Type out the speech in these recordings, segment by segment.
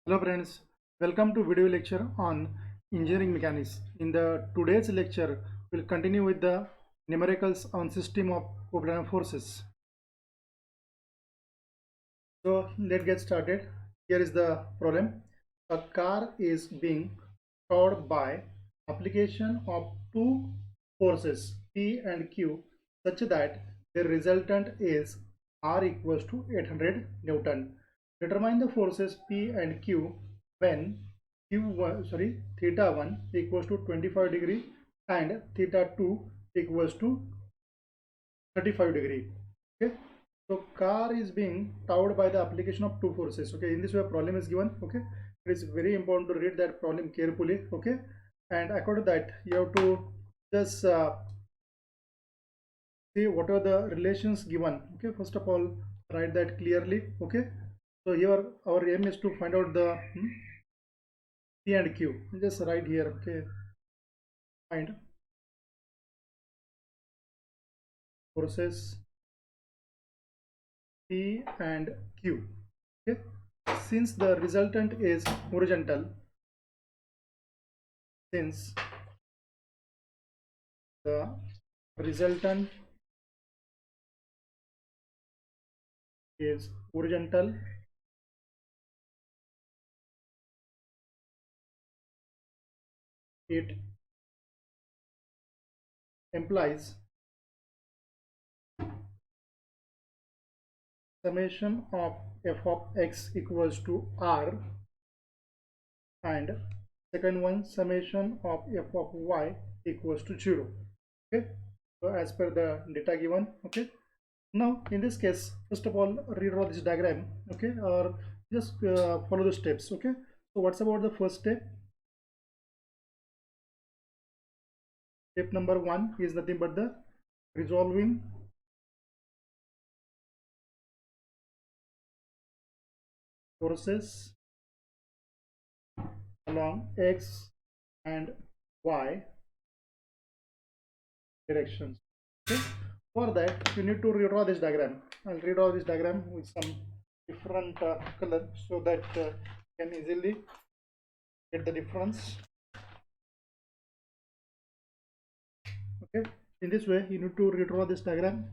Hello friends, welcome to video lecture on engineering mechanics. In the today's lecture, we'll continue with the numericals on system of coplanar forces. So let's get started. Here is the problem. A car is being towed by application of two forces P and Q such that the resultant is R equals to 800 Newton. Determine the forces P and Q when theta 1 equals to 25 degree and theta 2 equals to 35 degree. Okay, so car is being towed by the application of two forces. Okay, in this way a problem is given. Okay, it is very important to read that problem carefully. Okay, and according to that you have to just see what are the relations given. Okay, first of all write that clearly. Okay, so here our aim is to find out the P and Q. Just write here. Okay, find forces P and Q. Okay, since the resultant is horizontal, since the resultant is horizontal, it implies summation of f of x equals to r, and second one summation of f of y equals to 0. Okay, so as per the data given. Okay, now in this case first of all redraw this diagram. Okay, or just follow the steps. Okay, so what's about the first step? Step number 1 is nothing but the resolving forces along x and y directions. Okay, for that you need to redraw this diagram. I'll redraw this diagram with some different color so that you can easily get the difference. Okay, in this way you need to redraw this diagram.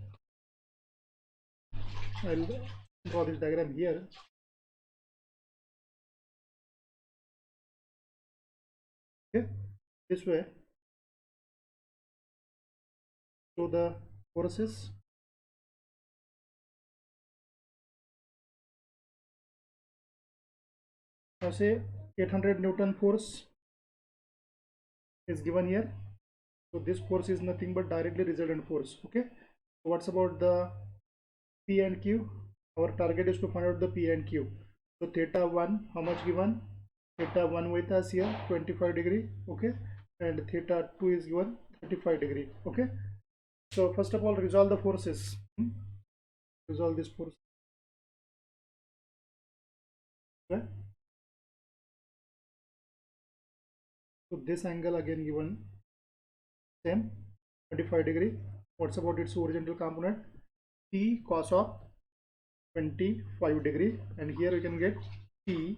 I'll draw this diagram here. Okay, this way. So the forces now say 800 Newton force is given here. So this force is nothing but directly resultant force. Okay, so what's about the P and Q? Our target is to find out the P and Q. So theta 1, how much given? Theta 1 with us here 25 degree. Okay, and theta 2 is given 35 degree. Okay, so first of all resolve the forces. Resolve this force. Okay, so this angle again given same 25 degree. What's about its horizontal component? P cos of 25 degree, and here you can get P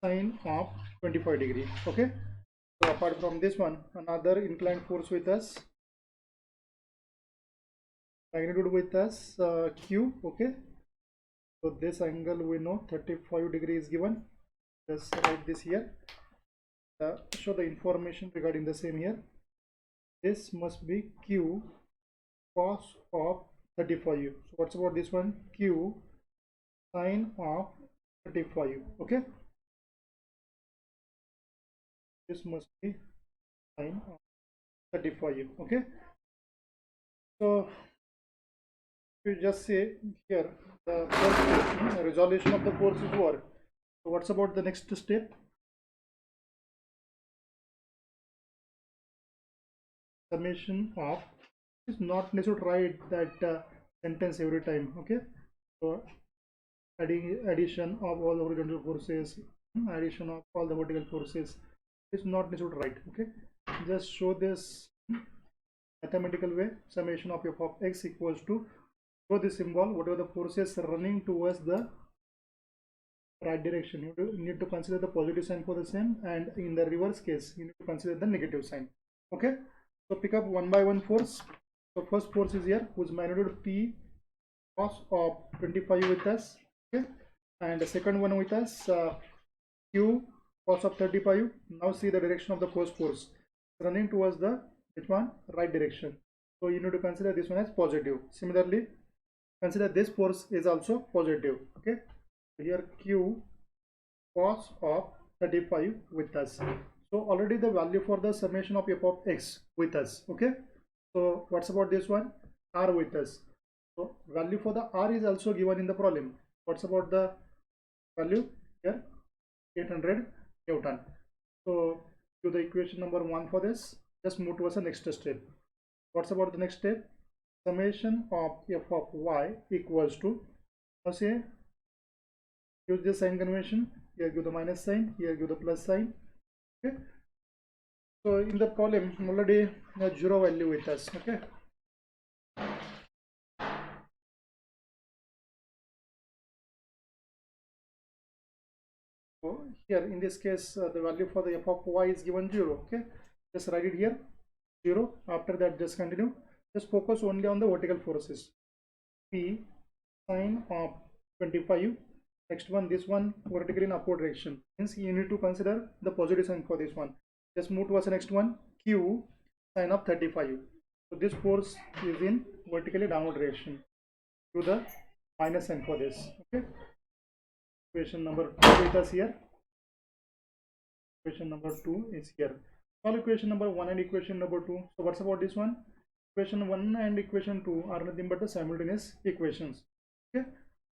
sine of 25 degree. Okay, so apart from this one, another inclined force with us, magnitude with us Q. Okay, so this angle we know 35 degree is given. Just write this here. Show the information regarding the same here. This must be Q cos of 35. So what's about this one? Q sine of 35. Okay, this must be sine of 35. Okay, so you just say here the first resolution of the force is work. So what's about the next step? Summation of, is not necessary to write that sentence every time. Okay, so addition of all the horizontal forces, addition of all the vertical forces is not necessary to write. Okay, just show this mathematical way. Summation of f of x equals to, show this symbol, whatever the forces running towards the right direction, you need to consider the positive sign for the same, and in the reverse case you need to consider the negative sign. Okay, so pick up one by one force. So first force is here, whose magnitude P cos of 25 with us. Okay, and the second one with us, Q cos of 35. Now see the direction of the first force running towards the which one, right direction. So you need to consider this one as positive. Similarly, consider this force is also positive. Okay, here Q cos of 35 with us. So already the value for the summation of f of x with us. Okay, so what's about this one, r with us. So value for the r is also given in the problem. What's about the value here, 800 Newton. So to the equation number 1 for this, just move towards the next step. What's about the next step? Summation of f of y equals to, now say, use the sign convention. Here give the minus sign, here give the plus sign. Okay, so in the problem already the 0 value with us. Okay, so here in this case the value for the f of y is given 0. Okay, just write it here 0. After that just continue, just focus only on the vertical forces. P sine of 25. Next one, this one vertically in upward direction, means you need to consider the positive sign for this one. Just move towards the next one, Q sine of 35. So this force is in vertically downward direction, to the minus sign for this. Okay, equation number 2 with us here. Equation number 2 is here. Solve equation number 1 and equation number 2. So what's about this one? Equation 1 and equation 2 are nothing but the simultaneous equations. Okay,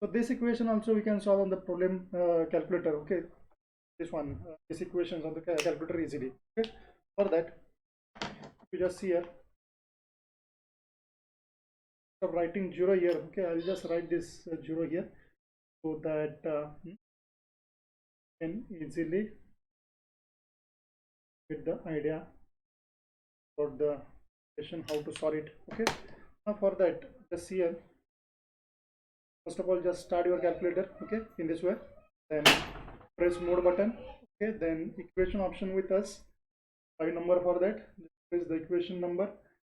so this equation also we can solve on the problem calculator. Okay, this one, these equations on the calculator easily. Okay, for that you just see here, so writing 0 here. Okay, I'll just write this 0 here, so that can easily get the idea about the question, how to solve it. Okay, now for that, just here, first of all just start your calculator. Okay, in this way, then press mode button. Okay, then equation option with us, 5 number for that, this is the equation number.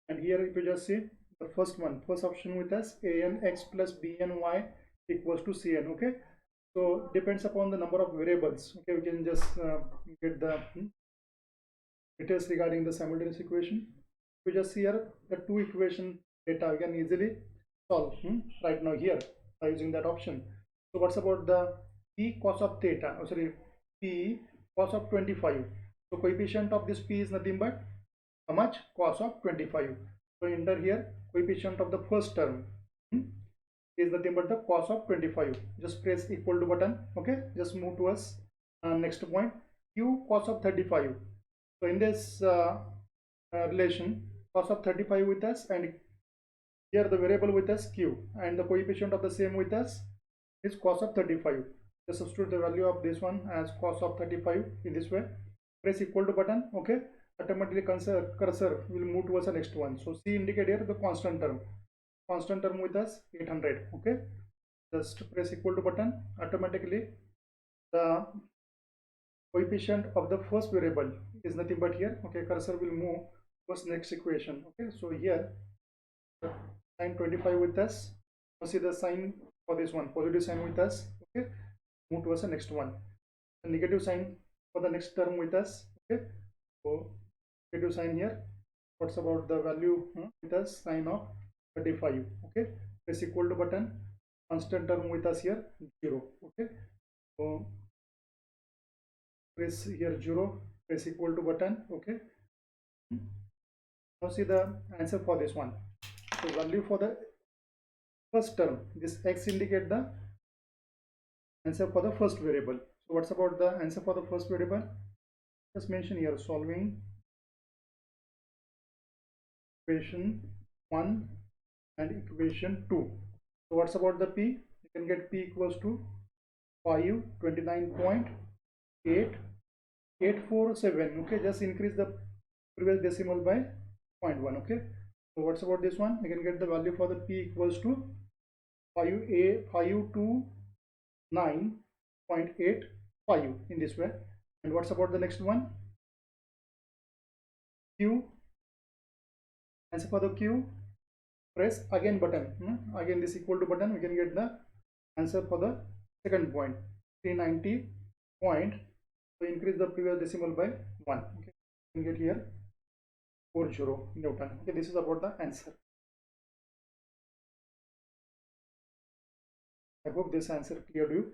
And here if you just see the first one, first option with us, an x plus bn y equals to cn. Okay, so depends upon the number of variables. Okay, we can just get the details regarding the simultaneous equation. We just see here the two equation data we can easily solve right now here by using that option. So what's about the p cos of theta, oh sorry, p cos of 25. So coefficient of this p is nothing but how much, cos of 25. So enter here coefficient of the first term is nothing but the cos of 25. Just press equal to button. Okay, just move to us next point, q cos of 35. So in this relation, cos of 35 with us, and here the variable with us q, and the coefficient of the same with us is cos of 35. Just substitute the value of this one as cos of 35 in this way. Press equal to button. Okay, automatically cursor will move towards the next one. So C indicate here the constant term with us 800. Okay, just press equal to button. Automatically the coefficient of the first variable is nothing but here. Okay, cursor will move towards next equation. Okay, so here sign 25 with us. Now see the sign for this one, positive sign with us. Okay, move towards the next one, the negative sign for the next term with us. Okay, so negative sign here. What's about the value with us, sign of 35. Okay, press equal to button, constant term with us here 0. Okay, so press here 0, press equal to button. Okay, now see the answer for this one. So value for the first term, this x indicate the answer for the first variable. So what's about the answer for the first variable? Just mention here, solving equation 1 and equation 2. So what's about the p? You can get p equals to 529.8847. Okay, just increase the previous decimal by 0.1. Okay, so what's about this one? You can get the value for the p equals to 529.8847. 0.85 in this way. And what's about the next one? Q. Answer for the Q. Press again button. Again this equal to button. We can get the answer for the second point. 390 point. So increase the previous decimal by 1. Okay. You can get here 40 Newton. Okay. This is about the answer. I hope this answer clear to you.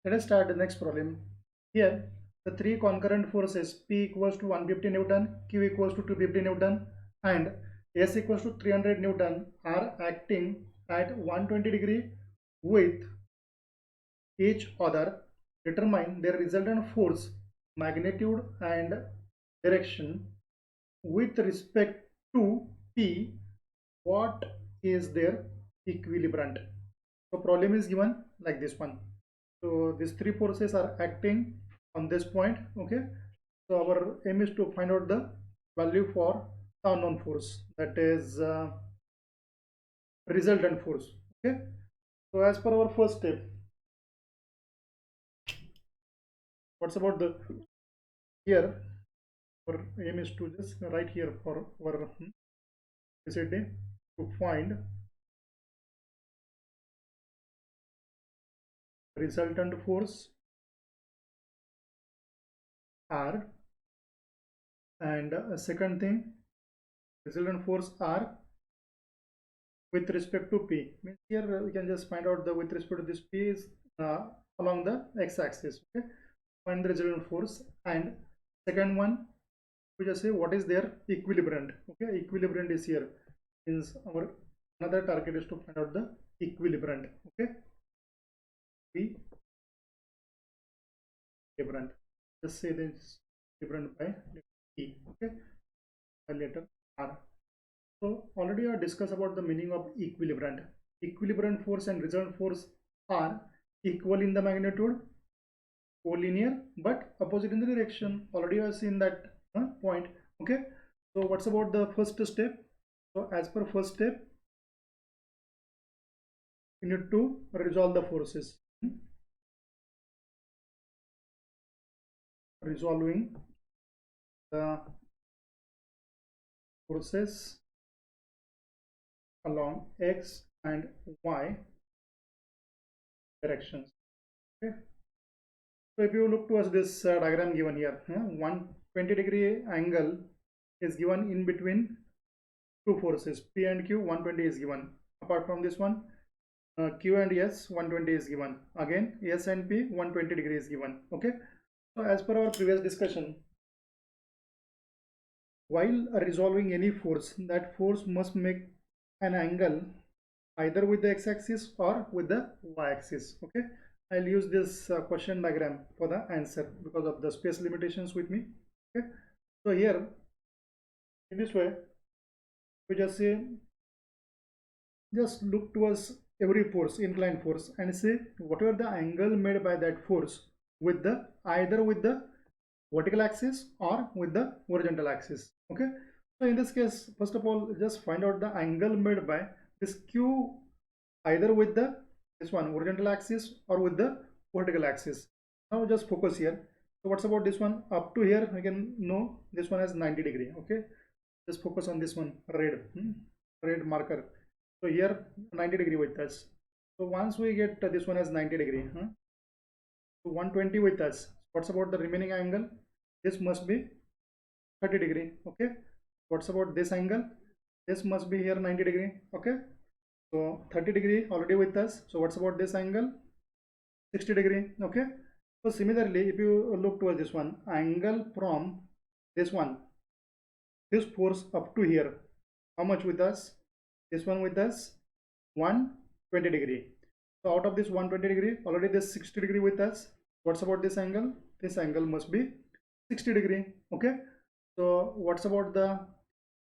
Let us start the next problem. Here the three concurrent forces P equals to 150 Newton, Q equals to 250 Newton and S equals to 300 Newton are acting at 120 degree with each other. Determine their resultant force, magnitude and direction with respect to P. What is their equilibrant? So problem is given like this one. So these three forces are acting on this point. Okay, so our aim is to find out the value for unknown force, that is resultant force. Okay, so as per our first step, what's about the here, our aim is to just write here for our facility to find resultant force R, and second thing, resultant force R with respect to P. Means here we can just find out the with respect to this P is along the x-axis. Okay, find the resultant force, and second one we just say what is their equilibrant. Okay, equilibrant is here, means our another target is to find out the equilibrant. Okay, equilibrant. Just say this equilibrant by E. Okay, by letter R. So already I discussed about the meaning of equilibrant. Equilibrant force and resultant force are equal in the magnitude, collinear but opposite in the direction. Already I have seen that point. Okay, so what's about the first step? So as per first step, you need to resolve the forces. Resolving the forces along x and y directions. Okay, so if you look towards this diagram given here, 120 degree angle is given in between two forces P and Q. 120 is given. Apart from this one, Q and S 120 is given. Again S and P 120 degree is given. Okay, so as per our previous discussion, while resolving any force, that force must make an angle either with the x-axis or with the y-axis. Okay, I'll use this question diagram for the answer because of the space limitations with me. Okay, so here in this way we just say, just look towards every force, inclined force, and say whatever the angle made by that force with the either with the vertical axis or with the horizontal axis. Okay, so in this case, first of all, just find out the angle made by this Q either with the this one horizontal axis or with the vertical axis. Now just focus here. So what's about this one? Up to here we can know this one has 90 degree. Okay, just focus on this one, red marker. So here 90 degree with us. So once we get this one as 90 degree, so 120 with us. What's about the remaining angle? This must be 30 degree. Okay, what's about this angle? This must be here 90 degree. Okay, so 30 degree already with us. So what's about this angle? 60 degree. Okay, so similarly, if you look towards this one, angle from this one, this force up to here, how much with us? This one with us 120 degree. So out of this 120 degree, already this 60 degree with us. What's about this angle? This angle must be 60 degree. Okay, so what's about the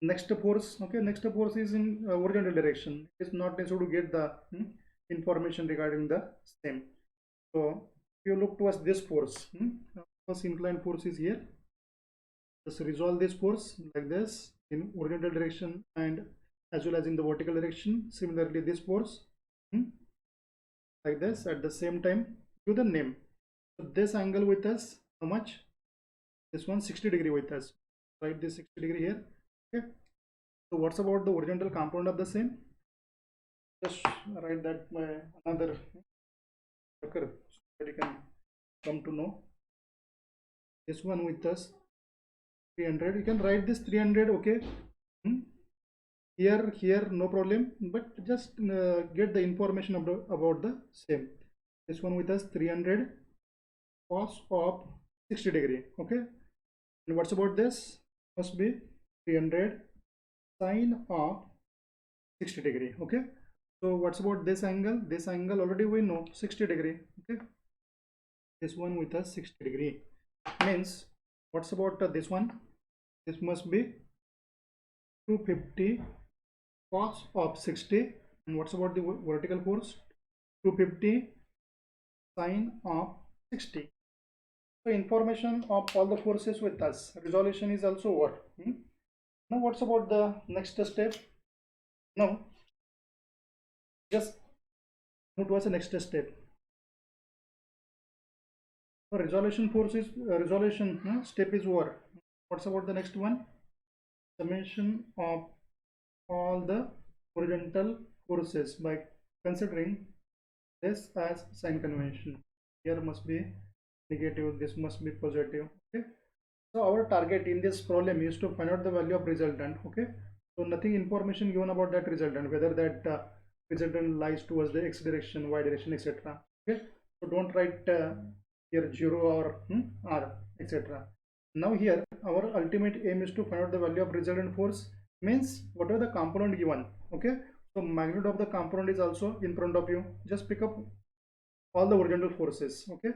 next force? Okay, next force is in horizontal direction. It's not necessary to get the information regarding the same. So if you look towards this force, first inclined force is here. Just resolve this force like this in horizontal direction and as well as in the vertical direction. Similarly, this force like this. At the same time, give the name. So this angle with us, how much? This one 60 degree with us. Write this 60 degree here. Okay. So what's about the horizontal component of the same? Just write that by another marker so that you can come to know. This one with us 300. You can write this 300. Okay. Here no problem, but just get the information about the same. This one with us 300 cos of 60 degree. Okay. And what's about this? Must be 300 sine of 60 degree. Okay. So what's about this angle? This angle already we know 60 degree. Okay. This one with a 60 degree means what's about this one? This must be 250 cos of 60. And what's about the vertical force? 250 sine of 60. So information of all the forces with us. Resolution is also over. Now what's about the next step? Now just move towards the next step. So resolution force is resolution step is over. What's about the next one? Summation of all the horizontal forces by considering this as sign convention. Here must be negative, this must be positive. Okay. So our target in this problem is to find out the value of resultant. Okay. So nothing information given about that resultant, whether that resultant lies towards the x direction, y direction, etc. Okay. So don't write here 0 or r, etc. Now here our ultimate aim is to find out the value of resultant force, means whatever the component given. Okay. So magnitude of the component is also in front of you. Just pick up all the horizontal forces. Okay.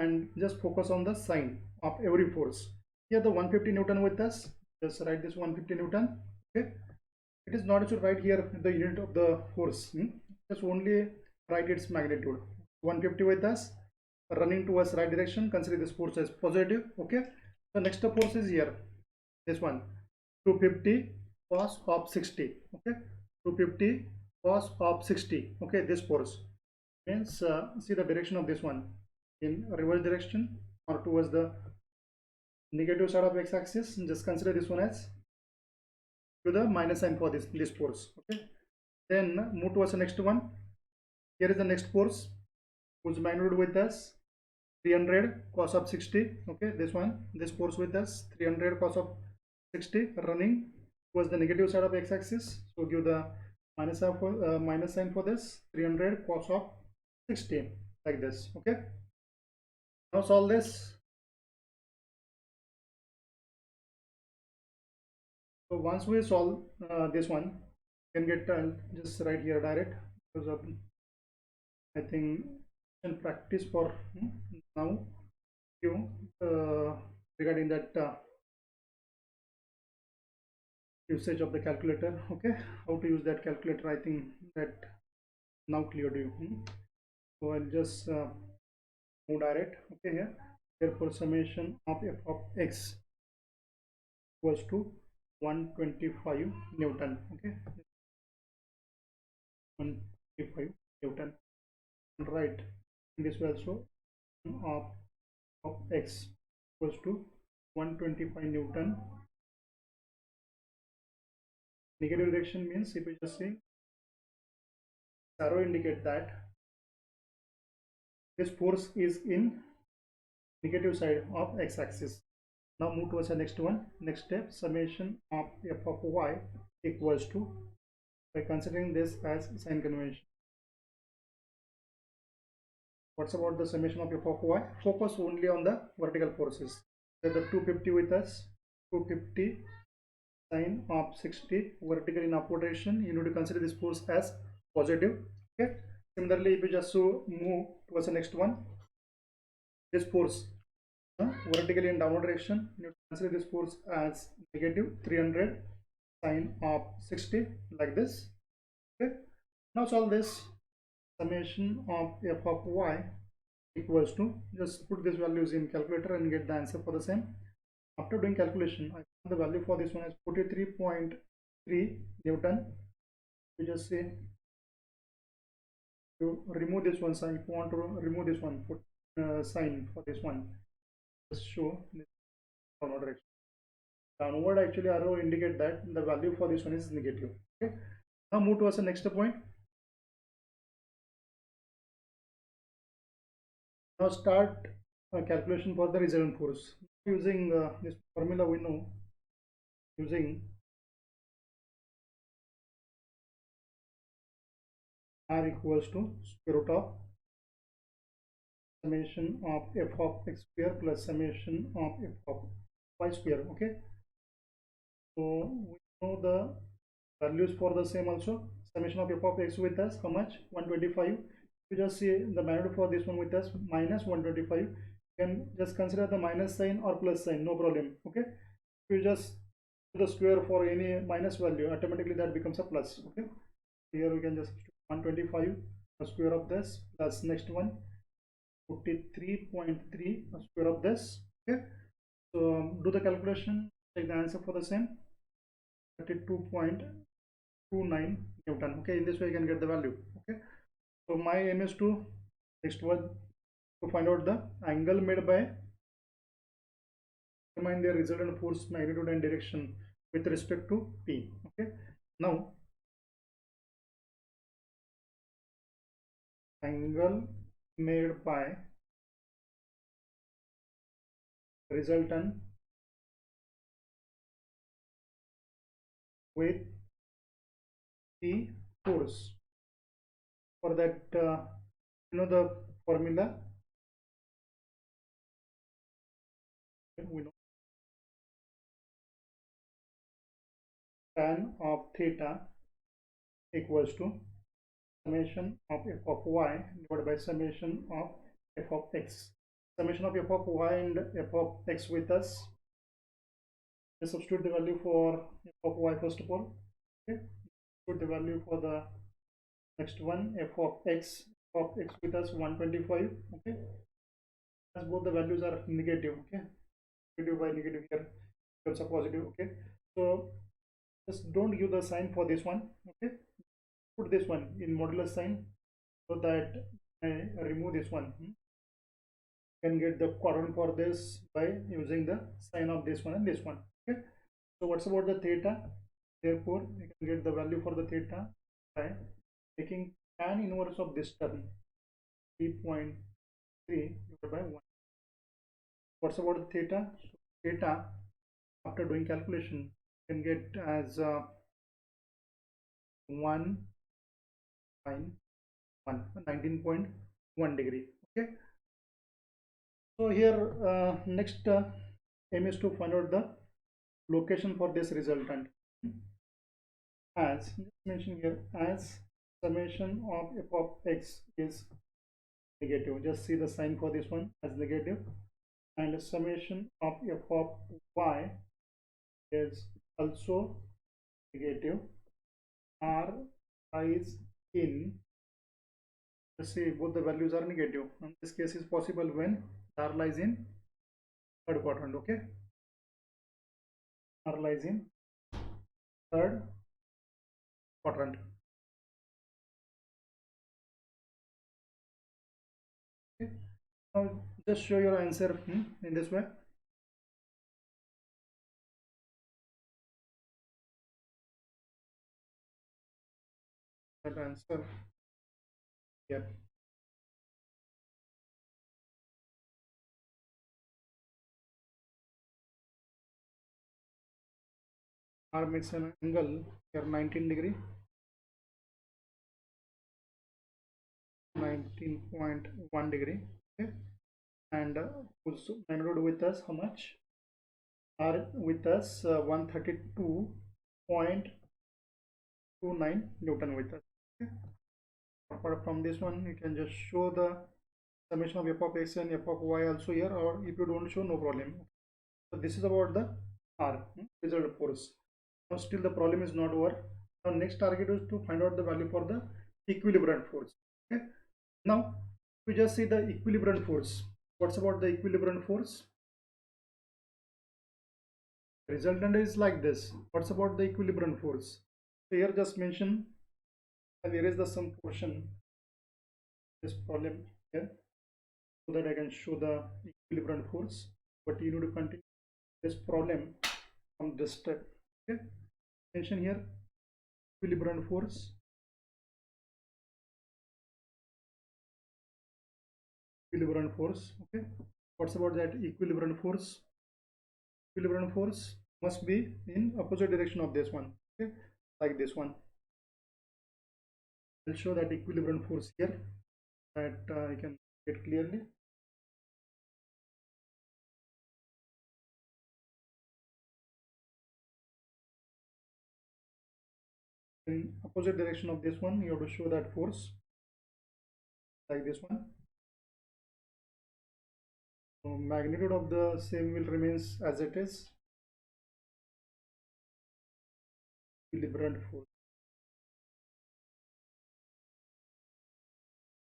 And just focus on the sign of every force. Here the 150 Newton with us. Just write this 150 Newton. Okay. It is not to write here the unit of the force. Just only write its magnitude. 150 with us, running towards right direction. Consider this force as positive. Okay. So next force is here. This one 250 cos of 60. Okay. 250 cos of 60. Okay. This force means see the direction of this one in reverse direction or towards the negative side of x-axis. Just consider this one as to the minus sign for this force. Okay. Then move towards the next one. Here is the next force whose magnitude with us 300 cos of 60. Okay. This force with us 300 cos of 60 running towards the negative side of x-axis. So give the minus sign for this 300 cos of 60 like this. Okay. Now solve this. So once we solve this one, you can get just right here direct, because of I think in practice for now you regarding that usage of the calculator. Okay, how to use that calculator, I think that now clear to you. So I'll just move direct. Okay, here therefore summation of f of x equals to 125 Newton. Okay, 125 Newton. Right, in this way also of x equals to 125 Newton. Negative direction means if we just say arrow indicate that this force is in negative side of x-axis. Now move towards the next one. Next step, summation of f of y equals to, by considering this as sign convention. What's about the summation of f of y? Focus only on the vertical forces. So the 250 with us, 250 sine of 60 vertical in upward direction. You need to consider this force as positive. Okay. Similarly, if you just move towards the next one, this force vertically in downward direction, you consider this force as negative 300 sine of 60 like this. Okay. Now solve this. Summation of f of y equals to, just put these values in calculator and get the answer for the same. After doing calculation, I found the value for this one is 43.3 Newton. We just say to remove this one sign. If you want to remove this one, put sign for this one. Just show this downward direction. Downward actually arrow indicate that the value for this one is negative. Okay. Now move towards the next point. Now start calculation for the resultant force using this formula. We know using R equals to square root of summation of f of x square plus summation of f of y square. Okay, so we know the values for the same also. Summation of f of x with us how much? 125. You just see the magnitude for this one with us minus 125. You can just consider the minus sign or plus sign, no problem. Okay, you just do the square for any minus value, automatically that becomes a plus. Okay, here we can just 125 the square of this plus next one 43.3 square of this. Okay, so do the calculation, take the answer for the same 32.29 Newton. Okay, in this way you can get the value. Okay, so my aim is to next one to find out the angle made by determine the resultant force magnitude and direction with respect to P. Okay, now angle made by resultant with the force. For that, you know the formula. We know tan of theta equals to summation of f of y divided by summation of f of x. Summation of f of y and f of x with us. Let's substitute the value for f of y first of all. Okay, put the value for the next one f of x with us 125. Okay, as both the values are negative. Okay, negative by negative here becomes a positive. Okay, so just don't give the sign for this one. Okay, put this one in modulus sign so that I remove this one. Can get the quadrant for this by using the sign of this one and this one. Okay, so what's about the theta? Therefore you can get the value for the theta by taking tan inverse of this term 3.3 divided by 1. What's about the theta? So theta after doing calculation you can get as 19.1 degree. Okay, so here next aim is to find out the location for this resultant. As mentioned here, as summation of f of x is negative, just see the sign for this one as negative, and summation of f of y is also negative. R lies in, let's see, both the values are negative. In this case is possible when R lies in third quadrant. Okay, R lies in third quadrant. Okay, now just show your answer in this way. That answer, yep. R makes an angle here 19 degree, 19.1 degree. Okay, and whose magnitude with us how much? R with us 132.29 Newton with us. Okay, apart from this one you can just show the summation of f of x and f of y also here, or if you don't show, no problem. So this is about the R result force. Now still the problem is not over. Now next target is to find out the value for the equilibrium force. Okay, now we just see the equilibrium force. What's about the equilibrium force? Resultant is like this. What's about the equilibrium force? So here just mention, I'll erase the some portion. this problem here so that I can show the equilibrium force. But you need to continue this problem from this step. Okay, attention here, equilibrium force. Equilibrium force. Okay, what's about that equilibrium force? Equilibrium force must be in opposite direction of this one. Okay, like this one. I'll show that equilibrium force here that I can get clearly. In opposite direction of this one, you have to show that force like this one. So magnitude of the same will remains as it is. Equilibrium force.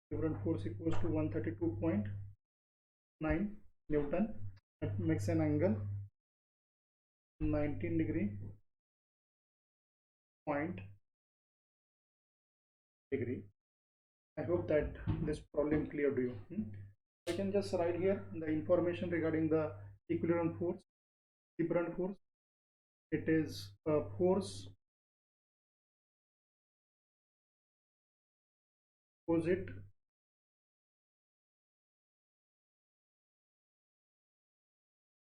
Equilibrium force equals to 132.9 Newton. That makes an angle 19 point degree. I hope that this problem clear to you. I can just write here the information regarding the equilibrium force. Equilibrium force. It is a force opposite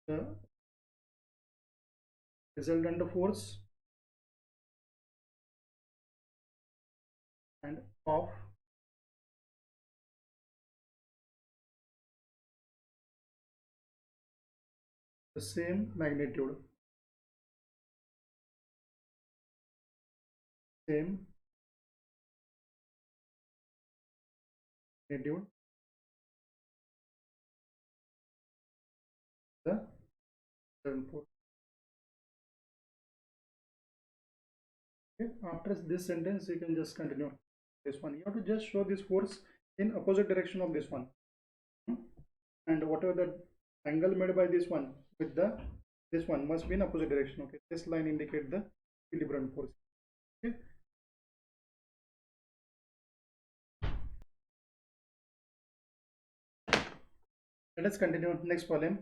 the resultant force and of the same magnitude. Same magnitude. The resultant force. Okay. After this sentence, you can just continue this one. You have to just show this force in opposite direction of this one. And whatever the angle made by this one with the this one must be in opposite direction. Okay, this line indicate the equilibrium force. Okay, let us continue next problem.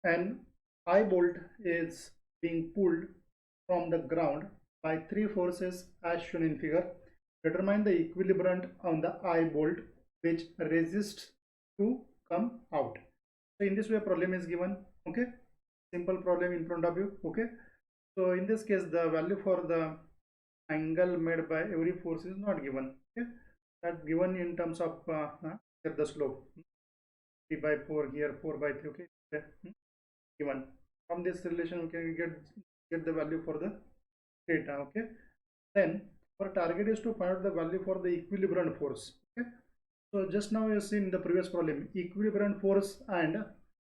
An I bolt is being pulled from the ground by three forces as shown in figure. Determine the equilibrium on the I bolt which resists to come out. So in this way problem is given. Okay, simple problem in front of you. Okay, so in this case the value for the angle made by every force is not given. Okay, that given in terms of the slope 3 by 4 here 4 by 3. Okay, given from this relation we can get the value for the theta. Okay, then our target is to find out the value for the equilibrium force. Okay, so just now you see in the previous problem equilibrium force and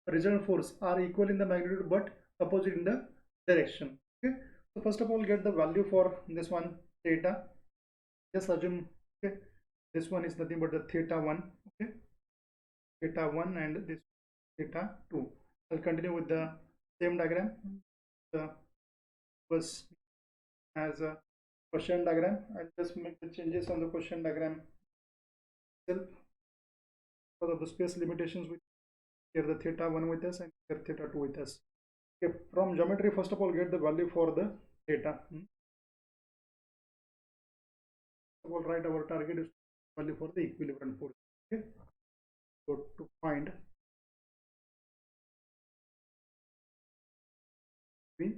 resultant force are equal in the magnitude but opposite in the direction. Okay, so first of all get the value for this one theta. Just assume okay this one is nothing but the theta 1. Okay, theta 1 and this theta 2. I'll continue with the same diagram. The was as a question diagram. I'll just make the changes on the question diagram itself because of the space limitations. With here the theta 1 with us and here theta 2 with us. Okay, from geometry first of all get the value for the theta. We'll write our target is value for the equilibrium force. Okay, so to find the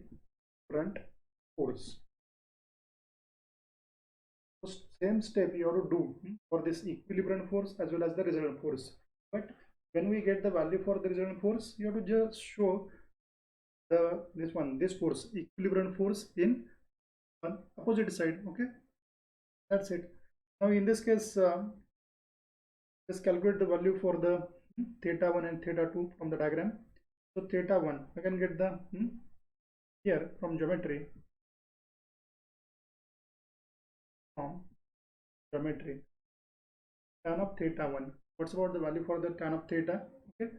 front force. So same step you have to do for this equilibrium force as well as the resultant force. But when we get the value for the resultant force, you have to just show the this force equilibrium force in on opposite side. Okay, that's it. Now in this case, just calculate the value for the theta 1 and theta 2 from the diagram. So theta 1 I can get the here from geometry tan of theta 1. What's about the value for the tan of theta? Okay,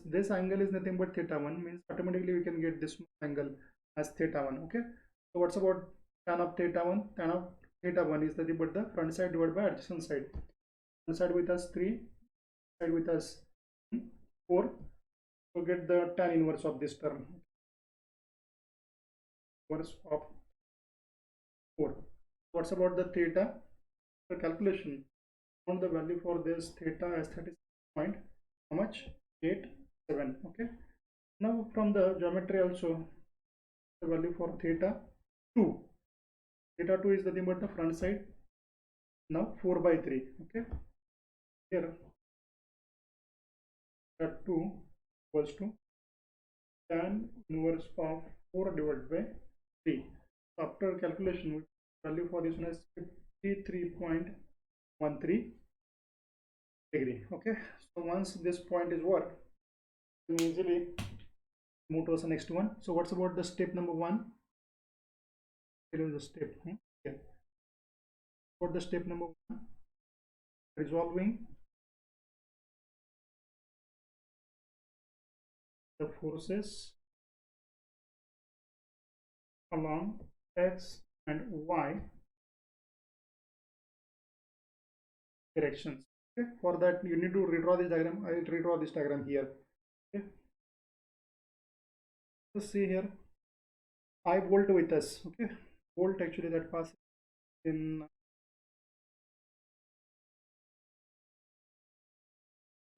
this angle is nothing but theta 1, means automatically we can get this angle as theta 1. Okay, so what's about tan of theta 1? Tan of theta 1 is nothing but the front side divided by adjacent side. one side with us 3, side with us 4. So get the tan inverse of this term, inverse of 4. What's about the theta? The calculation, found the value for this theta as 36 point how much 87. Okay, now from the geometry also the value for theta 2. Theta 2 is nothing but the front side. Now 4 by 3. Okay, here that 2 equals to tan inverse of 4 divided by 3. After calculation, value for this one is 53.13 degree. Okay, so once this point is worked, you can easily move to the next one. So what's about the step number 1? Here is the step. Okay. For the step number 1, resolving the forces along x and y directions. Okay, for that you need to redraw this diagram. I will redraw this diagram here. Okay, so see here, I bolt with us. Okay, bolt actually that passes in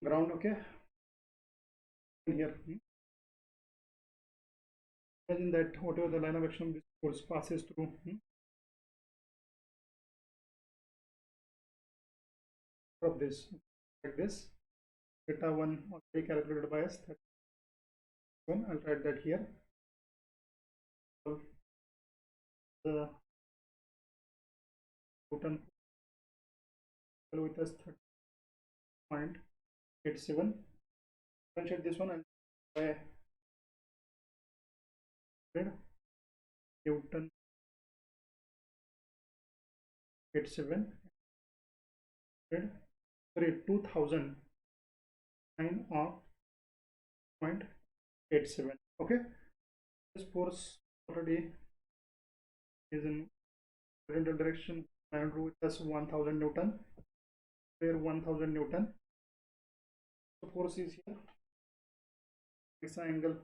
ground. Okay, in here imagine that whatever the line of action of this force passes through of this, like this, theta 1 already calculated by us. That one I'll write that here. So the Newton with us 30.87. Differentiate this one and by Newton 87 sorry 2000 9 of 0.87. Okay, this force already is in horizontal direction and with us 1000 Newton. Where 1000 Newton, the force is here. It's an angle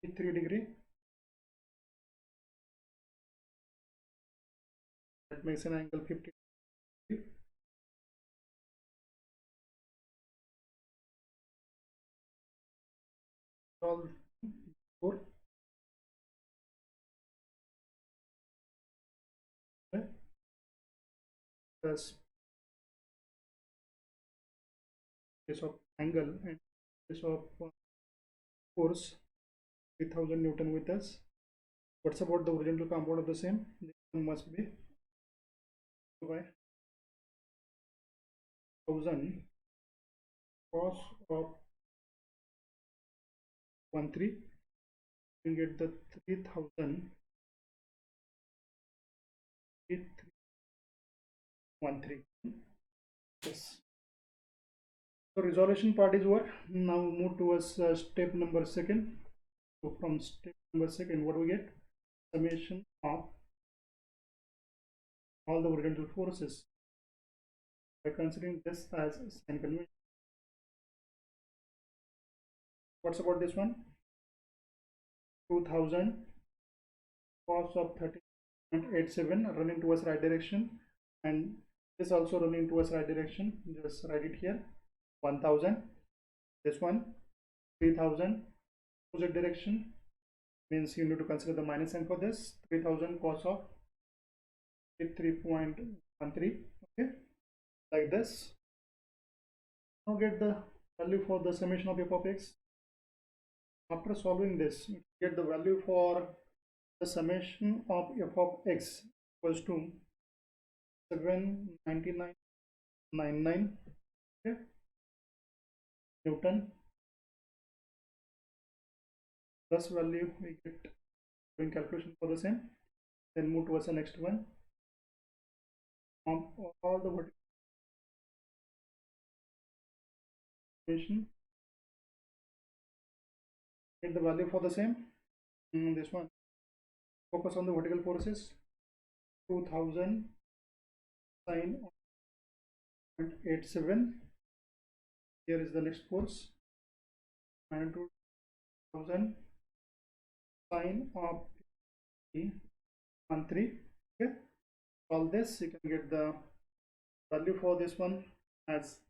53 degree. That makes an angle 50 degree. All 4. Okay. Plus case of angle and case of force 3000 Newton with us. What's about the horizontal component of the same? This one must be by 1000 cos of 13. You get the 3000 13. Yes. So resolution part is over. Now move towards step number 2. So from step number 2, what do we get? Summation of all the horizontal forces by considering this as sign convention. What's about this one? 2000 cos of 30.87 running towards right direction, and this also running towards right direction. Just write it here. 1000. This one 3000 opposite direction, means you need to consider the minus sign for this. 3000 cos of 3.13. Okay, like this. Now get the value for the summation of f of x. After solving this, you get the value for the summation of f of x equals to 799.99 okay, Newton, plus value we get doing calculation for the same. Then move towards the next one. All the vertical summation, get the value for the same. This one, focus on the vertical forces. 2000 sine 0.87. Here is the next force, 92,000 sine of 13. Okay, all this you can get the value for this one as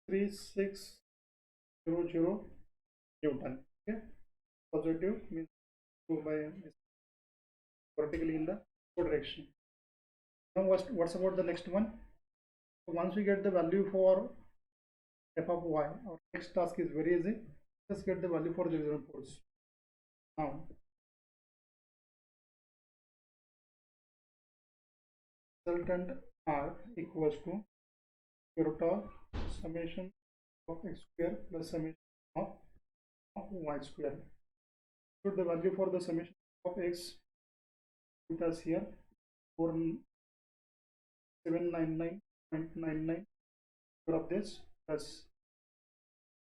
3600 Newton. Okay, positive means go by vertically in the direction. Now what's about the next one? So once we get the value for f of y, our next task is very easy. Just get the value for the resultant force. Now resultant R equals to root of summation of x square plus summation of y square. Put the value for the summation of x with us here, 4799.99 of this plus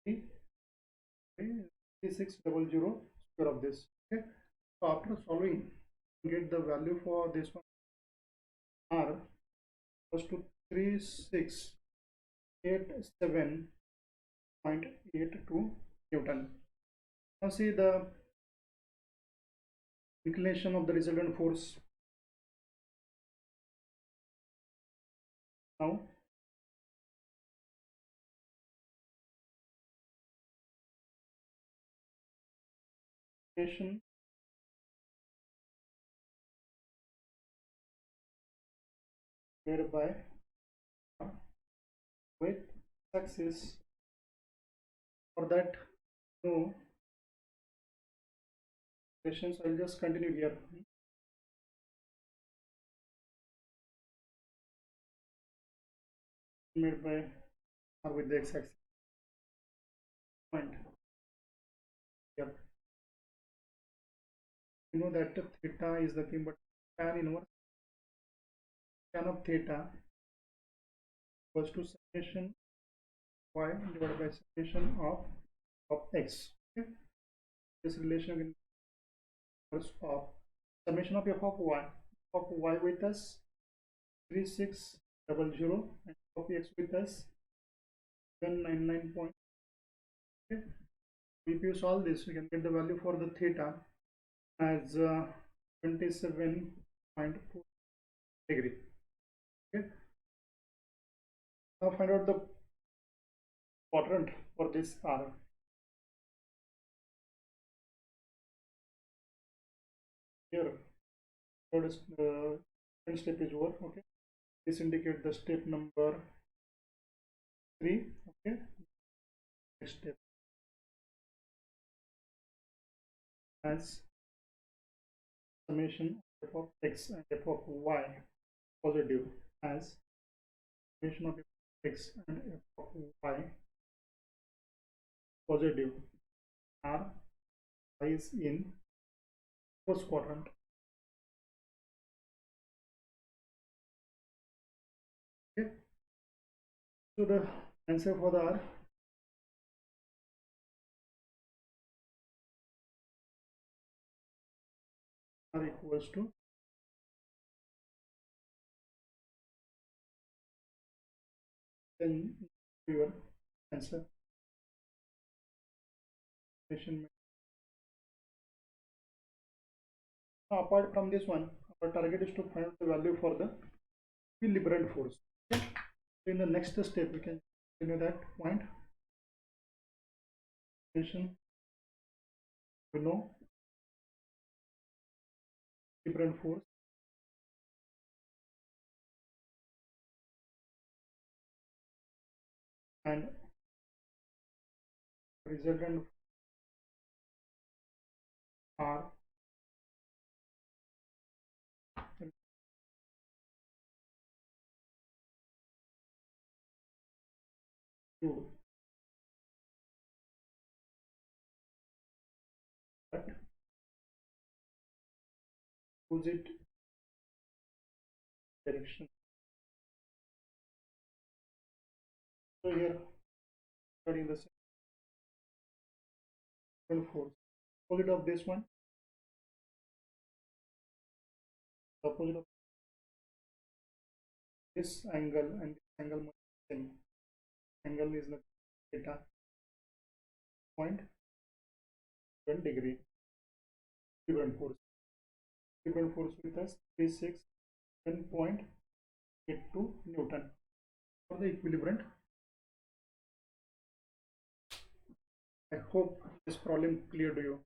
3600 square of this. Okay, so after solving, get the value for this one R equals to 3687.82 Newton. Now see the inclination of the resultant force. Now inclination whereby with axis, for that no questions, I'll just continue here. Made by or with the x-axis point here. You know that theta is the thing, but tan inverse tan of theta equals to summation y divided by summation of x. Okay, this relation is of summation of f of y with us 3600 and of x with us 799 point. Okay, if you solve this, you can get the value for the theta as 27.4 degree. Okay, now find out the quadrant for this R. Here, third step is over. Okay, this indicates the step number 3. Okay, next step as summation f of x and f of y positive as summation of x and f of y positive are lies in first quadrant. Okay, so the answer for the R equals to then your answer. Now, apart from this one, our target is to find the value for the equilibrium force. Okay? So in the next step, we can continue that point. We know equilibrium force and resultant are true, but opposite direction. So here, studying the second force, opposite of this one, opposite of this angle and this angle same. Angle is the theta, 0.1 degree. Equivalent force. Equivalent force with us 37.82 Newton for the equilibrium. I hope this problem clear to you.